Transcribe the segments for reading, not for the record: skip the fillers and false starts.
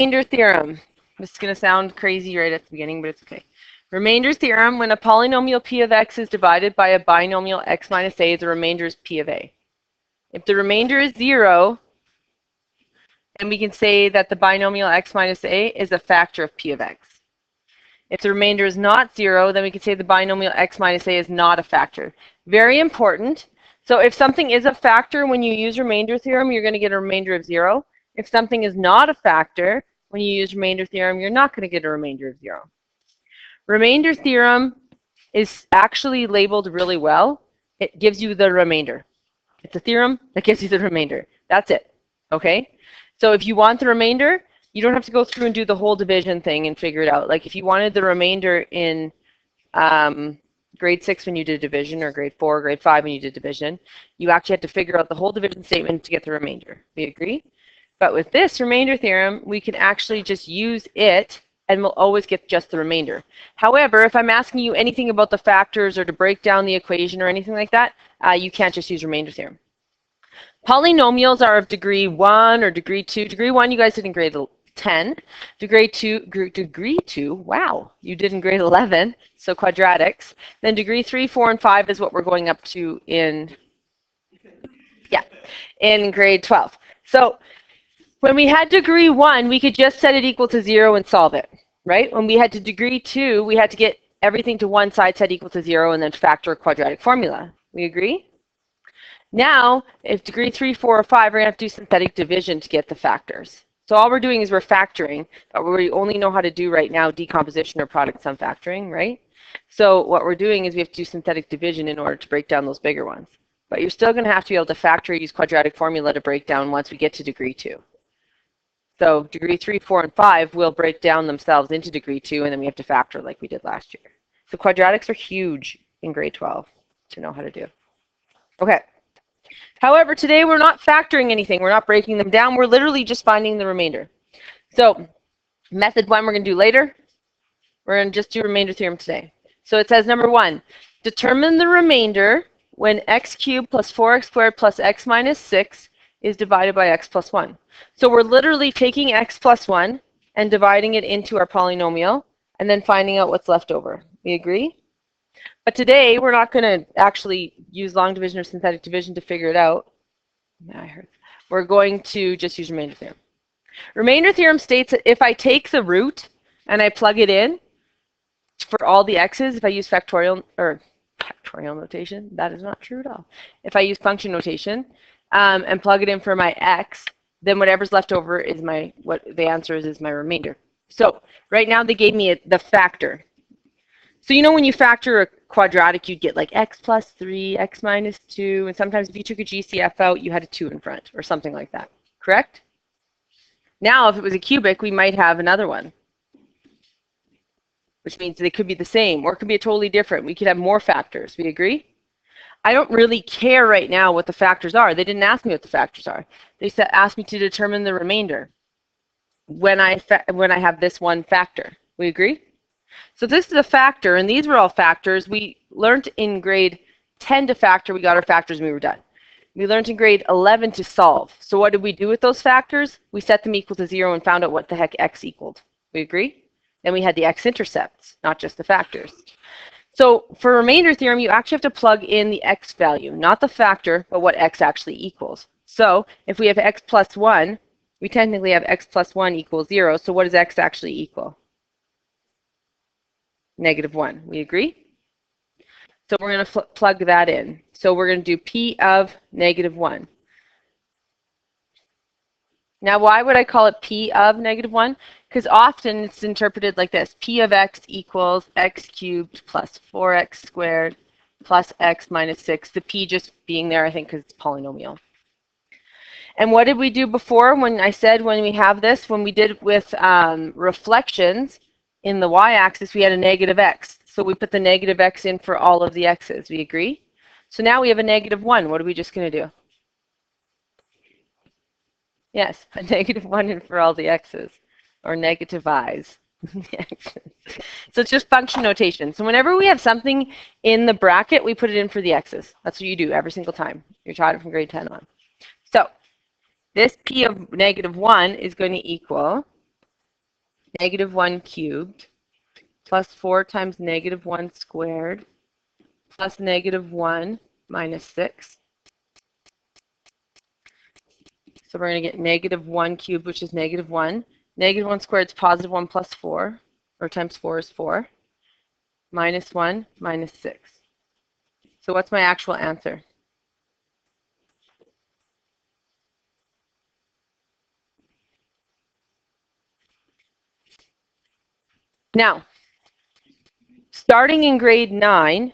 Remainder theorem. This is going to sound crazy right at the beginning, but it's okay. Remainder theorem, when a polynomial p of x is divided by a binomial x minus a, the remainder is p of a. If the remainder is 0, then we can say that the binomial x minus a is a factor of p of x. If the remainder is not 0, then we can say the binomial x minus a is not a factor. Very important. So if something is a factor when you use remainder theorem, you're going to get a remainder of 0. If something is not a factor, when you use remainder theorem, you're not going to get a remainder of 0. Remainder theorem is actually labeled really well. It gives you the remainder. It's a theorem that gives you the remainder. That's it. Okay? So if you want the remainder, you don't have to go through and do the whole division thing and figure it out. Like if you wanted the remainder in grade 6 when you did division, or grade 4, or grade 5 when you did division, you actually had to figure out the whole division statement to get the remainder. We agree? But with this remainder theorem, we can actually just use it and we'll always get just the remainder. However, if I'm asking you anything about the factors or to break down the equation or anything like that, you can't just use remainder theorem. Polynomials are of degree 1 or degree 2. Degree 1, you guys did in grade 10. Degree 2, wow, you did in grade 11, so quadratics. Then degree 3, 4, and 5 is what we're going up to in grade 12. So when we had degree 1, we could just set it equal to 0 and solve it, right? When we had to degree 2, we had to get everything to one side set equal to 0 and then factor a quadratic formula. We agree? Now, if degree 3, 4, or 5, we're going to have to do synthetic division to get the factors. So all we're doing is we're factoring, but we only know how to do right now decomposition or product sum factoring, right? So what we're doing is we have to do synthetic division in order to break down those bigger ones. But you're still going to have to be able to factor, use quadratic formula to break down once we get to degree 2. So degree 3, 4, and 5 will break down themselves into degree 2, and then we have to factor like we did last year. So quadratics are huge in grade 12 to know how to do. Okay. However, today we're not factoring anything. We're not breaking them down. We're literally just finding the remainder. So method 1 we're going to do later. We're going to just do remainder theorem today. So it says number 1, determine the remainder when x cubed plus 4x squared plus x minus 6 is divided by x plus 1. So we're literally taking x plus 1 and dividing it into our polynomial and then finding out what's left over. We agree? But today we're not going to actually use long division or synthetic division to figure it out. We're going to just use remainder theorem. Remainder theorem states that if I take the root and I plug it in for all the x's, if I use factorial notation, that is not true at all. If I use function notation and plug it in for my x, then whatever's left over is what the answer is my remainder. So right now they gave me the factor. So you know when you factor a quadratic, you'd get like x plus 3, x minus 2, and sometimes if you took a GCF out, you had a 2 in front or something like that, correct? Now if it was a cubic, we might have another one, which means they could be the same or it could be a totally different. We could have more factors. We agree? I don't really care right now what the factors are. They didn't ask me what the factors are. They asked me to determine the remainder when I have this one factor. We agree? So this is a factor, and these were all factors. We learned in grade 10 to factor. We got our factors and we were done. We learned in grade 11 to solve. So what did we do with those factors? We set them equal to 0 and found out what the heck x equaled. We agree? Then we had the x-intercepts, not just the factors. So for remainder theorem, you actually have to plug in the x value, not the factor, but what x actually equals. So if we have x plus 1, we technically have x plus 1 equals 0. So what does x actually equal? -1. We agree? So we're going to plug that in. So we're going to do p of -1. Now, why would I call it p of -1? Because often it's interpreted like this. P of x equals x cubed plus 4x squared plus x minus 6. The p just being there, I think, because it's polynomial. And what did we do before when I said when we have this? When we did with reflections, in the y-axis, we had a -x. So we put the -x in for all of the x's. We agree? So now we have a -1. What are we just going to do? Yes, a -1 in for all the x's, or negative i's. So it's just function notation. So whenever we have something in the bracket, we put it in for the x's. That's what you do every single time. You're taught it from grade 10 on. So this p of -1 is going to equal negative 1 cubed plus 4 times negative 1 squared plus negative 1 minus 6. So we're going to get negative 1 cubed, which is negative 1. Negative 1 squared is positive 1 plus 4, or times 4 is 4. Minus 1 minus 6. So what's my actual answer? Now, starting in grade 9,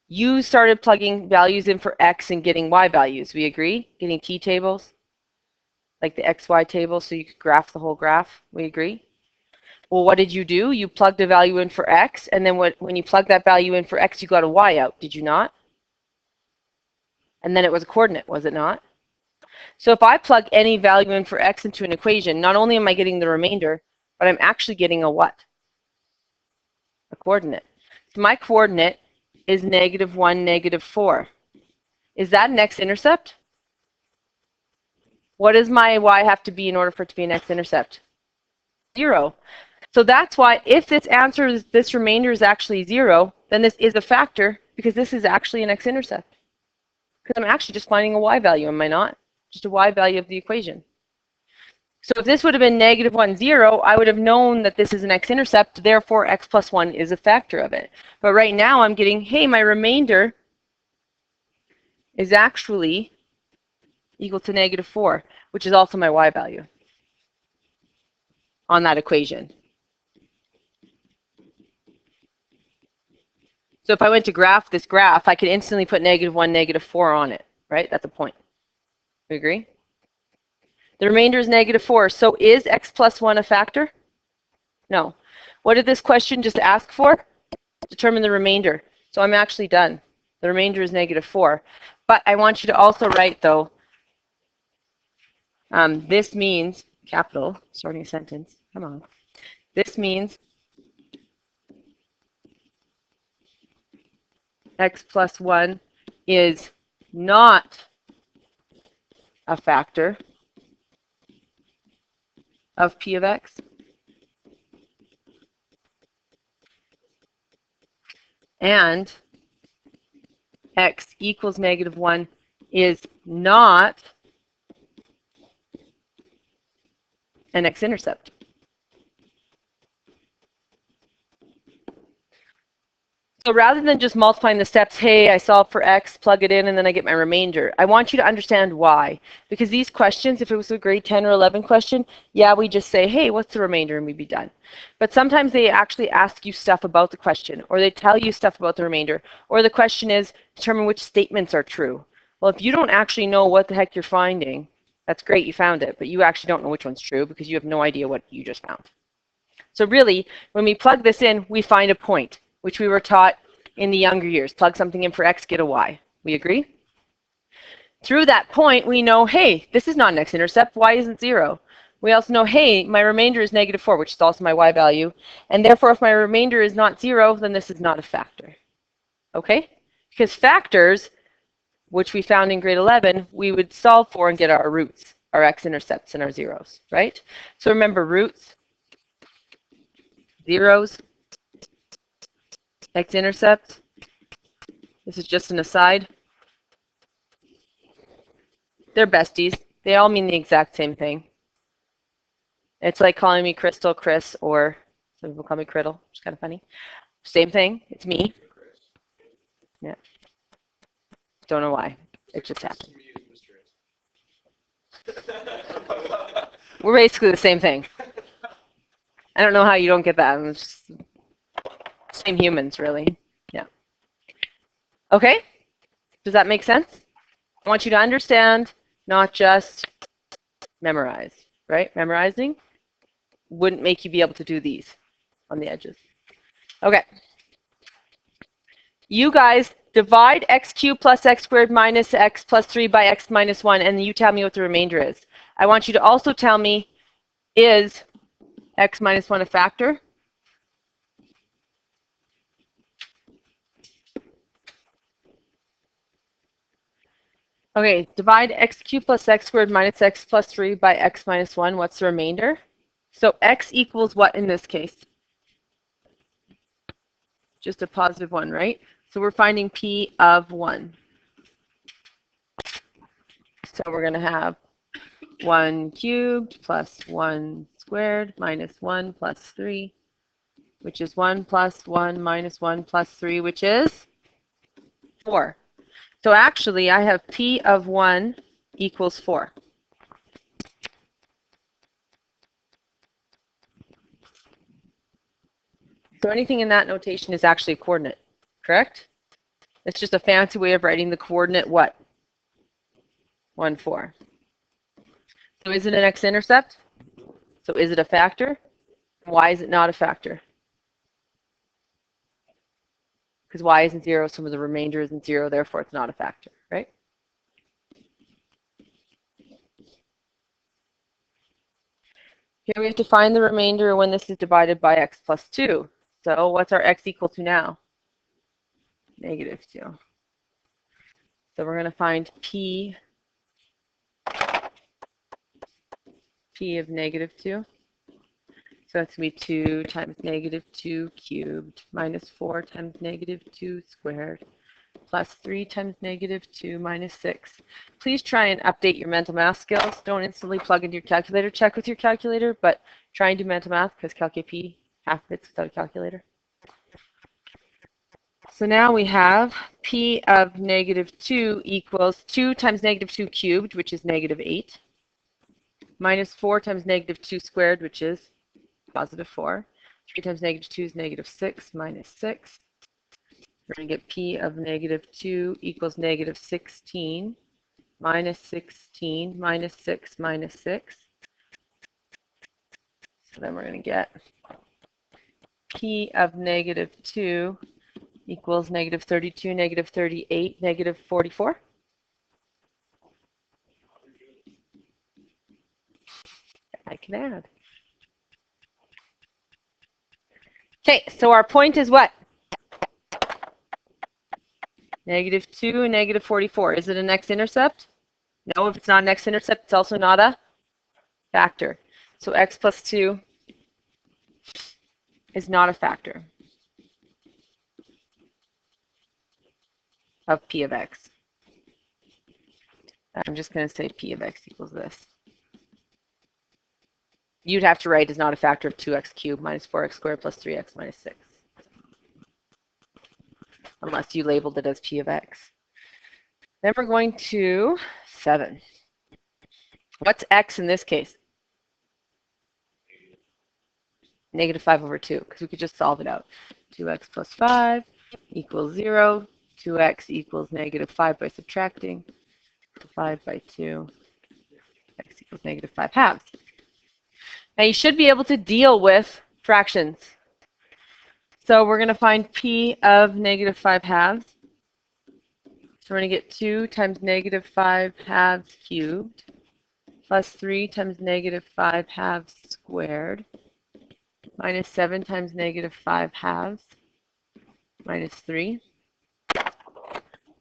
you started plugging values in for x and getting y values. We agree? Getting t-tables, like the xy table, so you could graph the whole graph. We agree? Well, what did you do? You plugged a value in for x, and then when you plugged that value in for x, you got a y out. Did you not? And then it was a coordinate, was it not? So if I plug any value in for x into an equation, not only am I getting the remainder, but I'm actually getting a what? A coordinate. So my coordinate is negative 1, negative 4. Is that an x-intercept? What does my y have to be in order for it to be an x-intercept? 0. So that's why if this answer, this remainder is actually 0, then this is a factor because this is actually an x-intercept. Because I'm actually just finding a y value, am I not? Just a y value of the equation. So if this would have been negative 1, 0, I would have known that this is an x-intercept, therefore x plus 1 is a factor of it. But right now I'm getting, hey, my remainder is actually equal to negative 4, which is also my y value on that equation. So if I went to graph this graph, I could instantly put negative 1, negative 4 on it, right? That's a point. We agree? The remainder is negative 4. So is x plus 1 a factor? No. What did this question just ask for? Determine the remainder. So I'm actually done. The remainder is negative 4. But I want you to also write, though, this means, capital, starting a sentence, come on. This means x plus 1 is not a factor of p of x. And x equals negative 1 is not an x-intercept. So rather than just multiplying the steps, hey, I solve for x, plug it in, and then I get my remainder, I want you to understand why. Because these questions, if it was a grade 10 or 11 question, yeah, we just say, hey, what's the remainder, and we'd be done. But sometimes they actually ask you stuff about the question, or they tell you stuff about the remainder, or the question is, determine which statements are true. Well, if you don't actually know what the heck you're finding, that's great, you found it, but you actually don't know which one's true because you have no idea what you just found. So really, when we plug this in, we find a point, which we were taught in the younger years. Plug something in for x, get a y. We agree? Through that point, we know, hey, this is not an x-intercept. Y isn't 0. We also know, hey, my remainder is negative 4, which is also my y value. And therefore, if my remainder is not 0, then this is not a factor. Okay? Because factors, which we found in grade 11, we would solve for and get our roots, our x-intercepts and our zeros, right? So remember, roots, zeros, x-intercept. This is just an aside. They're besties. They all mean the exact same thing. It's like calling me Crystal, Chris, or some people call me Criddle, which is kind of funny. Same thing. It's me. Yeah. Don't know why. It just happened. We're basically the same thing. I don't know how you don't get that. It's just same humans, really. Yeah. Okay? Does that make sense? I want you to understand, not just memorize, right? Memorizing wouldn't make you be able to do these on the edges. Okay. You guys divide x cubed plus x squared minus x plus 3 by x minus 1, and you tell me what the remainder is. I want you to also tell me, is x minus 1 a factor? Okay, divide x cubed plus x squared minus x plus 3 by x minus 1. What's the remainder? So x equals what in this case? Just a positive 1, right? So we're finding p of 1. So we're going to have 1 cubed plus 1 squared minus 1 plus 3, which is 1 plus 1 minus 1 plus 3, which is 4. So actually, I have p of 1 equals 4. So anything in that notation is actually a coordinate, correct? It's just a fancy way of writing the coordinate what? 1, 4. So is it an x-intercept? So is it a factor? Why is it not a factor? Because y isn't 0, some of the remainder isn't 0, therefore it's not a factor, right? Here we have to find the remainder when this is divided by x plus 2. So what's our x equal to now? Negative 2. So we're going to find p of negative 2. So that's going to be 2 times negative 2 cubed minus 4 times negative 2 squared plus 3 times negative 2 minus 6. Please try and update your mental math skills. Don't instantly plug into your calculator. Check with your calculator, but try and do mental math because CalcP half of it's without a calculator. So now we have p of negative 2 equals 2 times negative 2 cubed, which is negative 8, minus 4 times negative 2 squared, which is positive 4. 3 times negative 2 is negative 6 minus 6. We're going to get p of negative 2 equals negative 16 minus 16 minus 6 minus 6. So then we're going to get p of negative 2 equals negative 32, negative 38, negative 44. I can add. Okay, so our point is what? Negative 2 and negative 44. Is it an x-intercept? No, if it's not an x-intercept, it's also not a factor. So x plus 2 is not a factor of p of x. I'm just going to say p of x equals this. You'd have to write is not a factor of 2x cubed minus 4x squared plus 3x minus 6. Unless you labeled it as p of x. Then we're going to 7. What's x in this case? Negative 5 over 2, because we could just solve it out. 2x plus 5 equals 0. 2x equals negative 5 by subtracting. 5 by 2. X equals negative 5 halves. Now you should be able to deal with fractions. So we're going to find p of negative 5 halves. So we're going to get 2 times negative 5 halves cubed plus 3 times negative 5 halves squared minus 7 times negative 5 halves minus 3.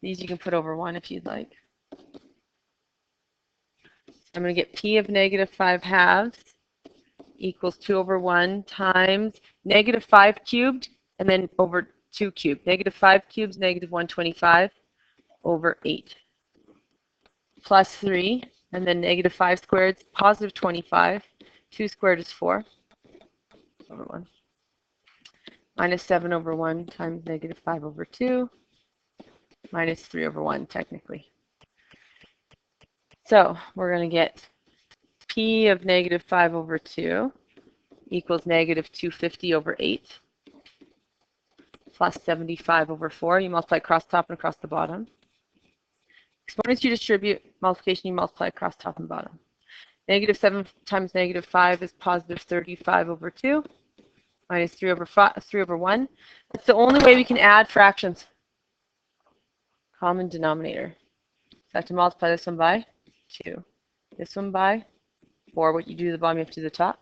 These you can put over 1 if you'd like. I'm going to get p of negative 5 halves equals 2 over 1 times negative 5 cubed and then over 2 cubed. Negative 5 cubed is negative 125 over 8 plus 3, and then negative 5 squared is positive 25. 2 squared is 4 over 1. Minus 7 over 1 times negative 5 over 2 minus 3 over 1 technically. So we're going to get p of negative 5 over 2 equals negative 250 over 8 plus 75 over 4. You multiply across top and across the bottom. Exponents you distribute, multiplication you multiply across top and bottom. Negative 7 times negative 5 is positive 35 over 2 minus 3 over 1. That's the only way we can add fractions. Common denominator. So I have to multiply this one by 2. This one by 4. What you do to the bottom, you have to do the top.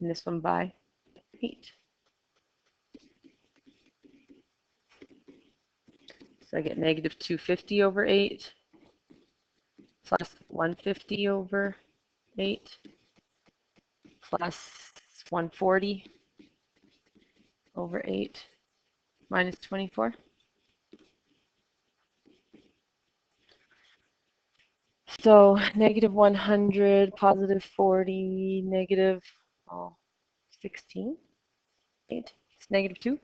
And this one by 8. So I get negative 250 over 8 plus 150 over 8 plus 140 over 8 minus 24. So negative 100, positive 40, negative 16, 8, it's negative 2.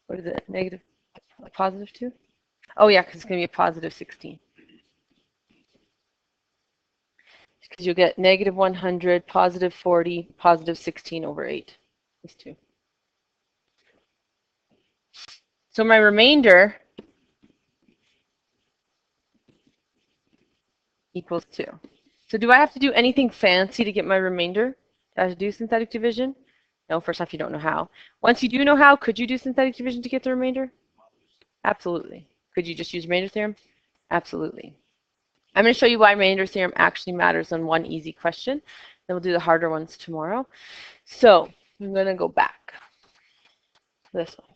What is it? Negative, positive 2? Oh yeah, because it's going to be a positive 16. Because you'll get negative 100, positive 40, positive 16 over 8. These two. So my remainder equals 2. So do I have to do anything fancy to get my remainder? Do I have to do synthetic division? No, first off, you don't know how. Once you do know how, could you do synthetic division to get the remainder? Absolutely. Could you just use remainder theorem? Absolutely. I'm going to show you why remainder theorem actually matters on one easy question. Then we'll do the harder ones tomorrow. So I'm going to go back to this one.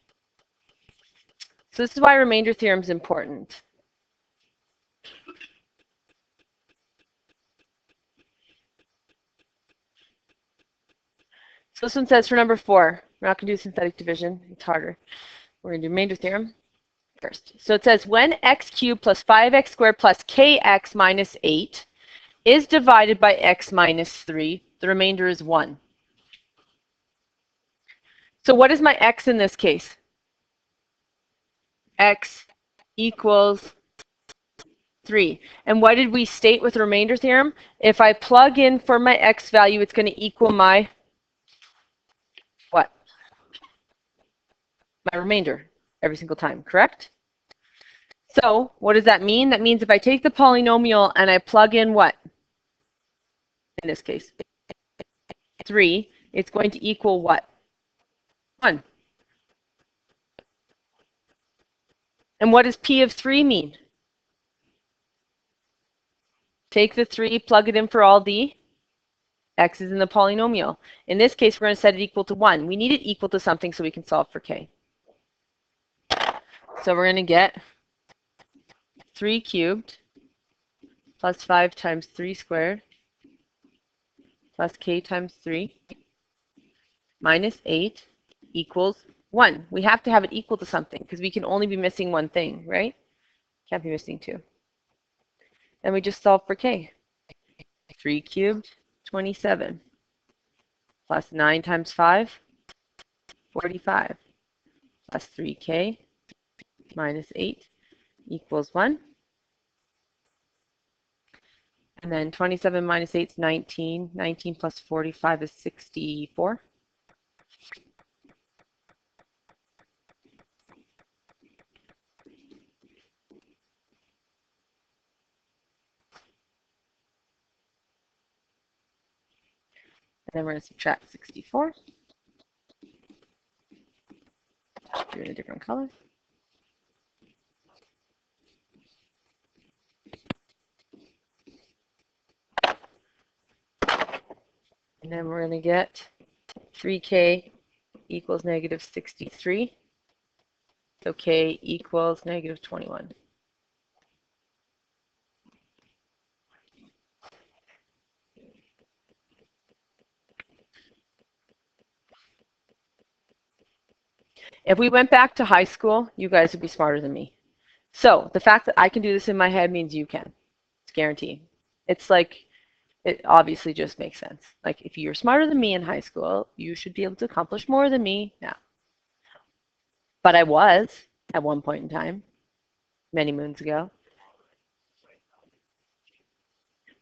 So this is why remainder theorem is important. So this one says for number 4, we're not going to do synthetic division. It's harder. We're going to do remainder theorem first. So it says when x cubed plus 5x squared plus kx minus 8 is divided by x minus 3, the remainder is 1. So what is my x in this case? X equals 3. And what did we state with remainder theorem? If I plug in for my x value, it's going to equal my what? My remainder every single time, correct? So what does that mean? That means if I take the polynomial and I plug in what? In this case, 3, it's going to equal what? 1. And what does P of 3 mean? Take the 3, plug it in for all the x is in the polynomial. In this case, we're going to set it equal to 1. We need it equal to something so we can solve for k. So we're going to get 3 cubed plus 5 times 3 squared plus k times 3 minus 8 equals 1. We have to have it equal to something because we can only be missing one thing, right? Can't be missing 2. Then we just solve for k. 3 cubed, 27, plus 9 times 5, 45, plus 3k minus 8 equals 1. And then 27 minus 8 is 19. 19 plus 45 is 64. And then we're going to subtract 64. Do it in a different color. And then we're going to get 3k equals negative 63. So k equals negative 21. If we went back to high school, you guys would be smarter than me. So the fact that I can do this in my head means you can. It's guaranteed. It's like, it obviously just makes sense. Like if you're smarter than me in high school, you should be able to accomplish more than me now. But I was at one point in time, many moons ago.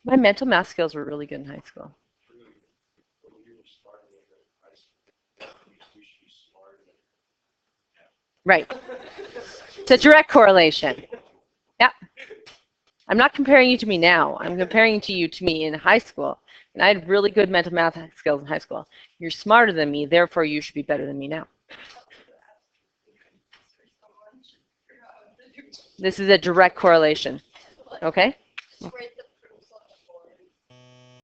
My mental math skills were really good in high school. Right. It's a direct correlation. Yeah. I'm not comparing you to me now. I'm comparing you to me in high school. And I had really good mental math skills in high school. You're smarter than me, therefore you should be better than me now. This is a direct correlation. Okay?